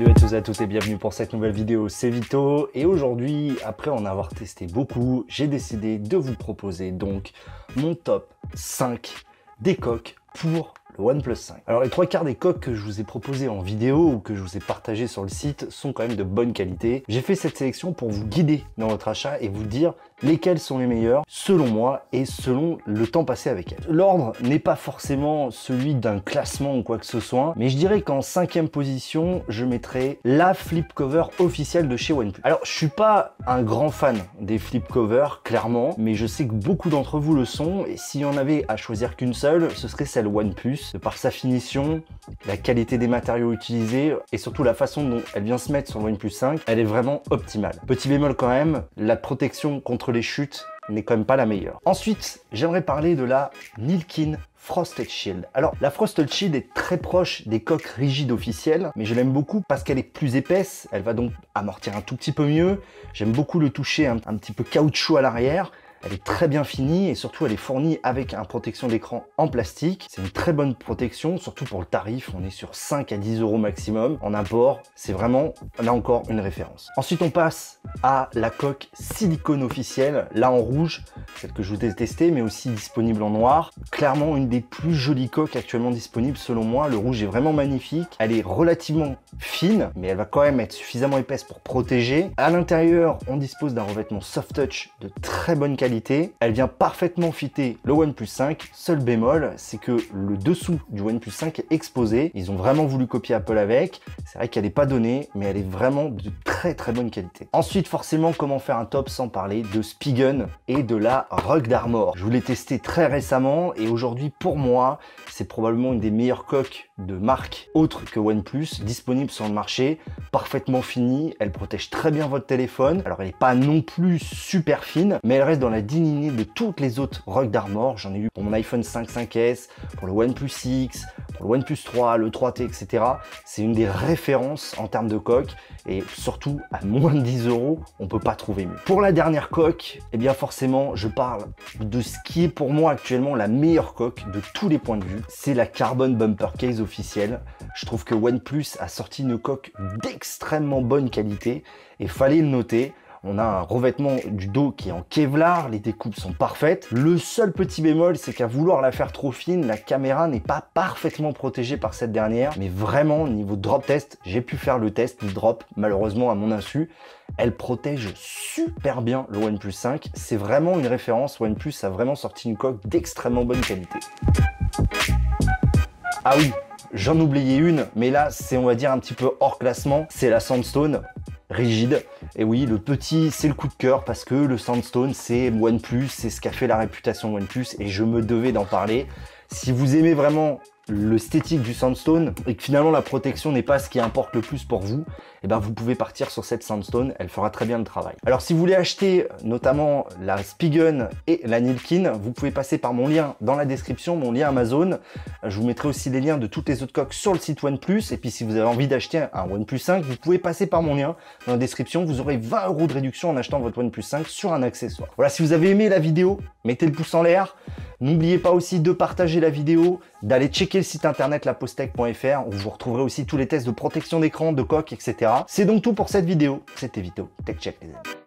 Salut à tous et à toutes et bienvenue pour cette nouvelle vidéo, c'est Vito. Et aujourd'hui, après en avoir testé beaucoup, j'ai décidé de vous proposer donc mon top 5 des coques pour le OnePlus 5. Alors les trois quarts des coques que je vous ai proposées en vidéo ou que je vous ai partagées sur le site sont quand même de bonne qualité. J'ai fait cette sélection pour vous guider dans votre achat et vous dire lesquelles sont les meilleures selon moi et selon le temps passé avec elles. L'ordre n'est pas forcément celui d'un classement ou quoi que ce soit, mais je dirais qu'en 5e position, je mettrai la flip cover officielle de chez OnePlus. Alors je suis pas un grand fan des flip covers, clairement, mais je sais que beaucoup d'entre vous le sont et s'il y en avait à choisir qu'une seule, ce serait celle OnePlus, de par sa finition, la qualité des matériaux utilisés et surtout la façon dont elle vient se mettre sur le OnePlus 5, elle est vraiment optimale. Petit bémol quand même, la protection contre les chutes n'est quand même pas la meilleure. Ensuite, j'aimerais parler de la Nilkin Frosted Shield. Alors, la Frosted Shield est très proche des coques rigides officielles, mais je l'aime beaucoup parce qu'elle est plus épaisse, elle va donc amortir un tout petit peu mieux. J'aime beaucoup le toucher un petit peu caoutchouc à l'arrière. Elle est très bien finie et surtout elle est fournie avec une protection d'écran en plastique. C'est une très bonne protection, surtout pour le tarif. On est sur 5 à 10 euros maximum en import. C'est vraiment, là encore, une référence. Ensuite, on passe à la coque silicone officielle, là en rouge, celle que je vous ai testée, mais aussi disponible en noir. Clairement, une des plus jolies coques actuellement disponibles selon moi. Le rouge est vraiment magnifique. Elle est relativement fine, mais elle va quand même être suffisamment épaisse pour protéger. À l'intérieur, on dispose d'un revêtement soft touch de très bonne qualité. Elle vient parfaitement fitter le OnePlus 5. Seul bémol, c'est que le dessous du OnePlus 5 est exposé. Ils ont vraiment voulu copier Apple avec. C'est vrai qu'elle n'est pas donnée, mais elle est vraiment de très bonne qualité. Ensuite, forcément, comment faire un top sans parler de Spigen et de la Rugged Armor. Je vous l'ai testé très récemment et aujourd'hui, pour moi, c'est probablement une des meilleures coques de marque autre que OnePlus disponible sur le marché. Parfaitement finie, elle protège très bien votre téléphone. Alors, elle n'est pas non plus super fine, mais elle reste dans la dignité de toutes les autres Rugged Armor. J'en ai eu pour mon iPhone 5 5S, pour le OnePlus X, pour le OnePlus 3, le 3T, etc. C'est une des références en termes de coque et surtout à moins de 10 euros, on peut pas trouver mieux. Pour la dernière coque, eh bien forcément, je parle de ce qui est pour moi actuellement la meilleure coque de tous les points de vue. C'est la Carbon Bumper Case officielle. Je trouve que OnePlus a sorti une coque d'extrêmement bonne qualité et fallait le noter. On a un revêtement du dos qui est en Kevlar, les découpes sont parfaites. Le seul petit bémol, c'est qu'à vouloir la faire trop fine, la caméra n'est pas parfaitement protégée par cette dernière. Mais vraiment, niveau drop test, j'ai pu faire le test du drop, malheureusement à mon insu. Elle protège super bien le OnePlus 5. C'est vraiment une référence. OnePlus a vraiment sorti une coque d'extrêmement bonne qualité. Ah oui, j'en oubliais une, mais là, c'est on va dire un petit peu hors classement. C'est la Sandstone. Rigide. Et oui, le petit, c'est le coup de cœur parce que le Sandstone, c'est OnePlus, c'est ce qu'a fait la réputation OnePlus et je me devais d'en parler. Si vous aimez vraiment l'esthétique du Sandstone et que finalement la protection n'est pas ce qui importe le plus pour vous, et ben vous pouvez partir sur cette Sandstone, elle fera très bien le travail. Alors si vous voulez acheter notamment la Spigen et la Nilkin, vous pouvez passer par mon lien dans la description, mon lien Amazon. Je vous mettrai aussi les liens de toutes les autres coques sur le site OnePlus et puis si vous avez envie d'acheter un OnePlus 5, vous pouvez passer par mon lien dans la description, vous aurez 20 € de réduction en achetant votre OnePlus 5 sur un accessoire. Voilà, si vous avez aimé la vidéo, mettez le pouce en l'air. N'oubliez pas aussi de partager la vidéo, d'aller checker le site internet lapostech.fr où vous retrouverez aussi tous les tests de protection d'écran, de coque, etc. C'est donc tout pour cette vidéo. C'était Vito, TechCheck les amis.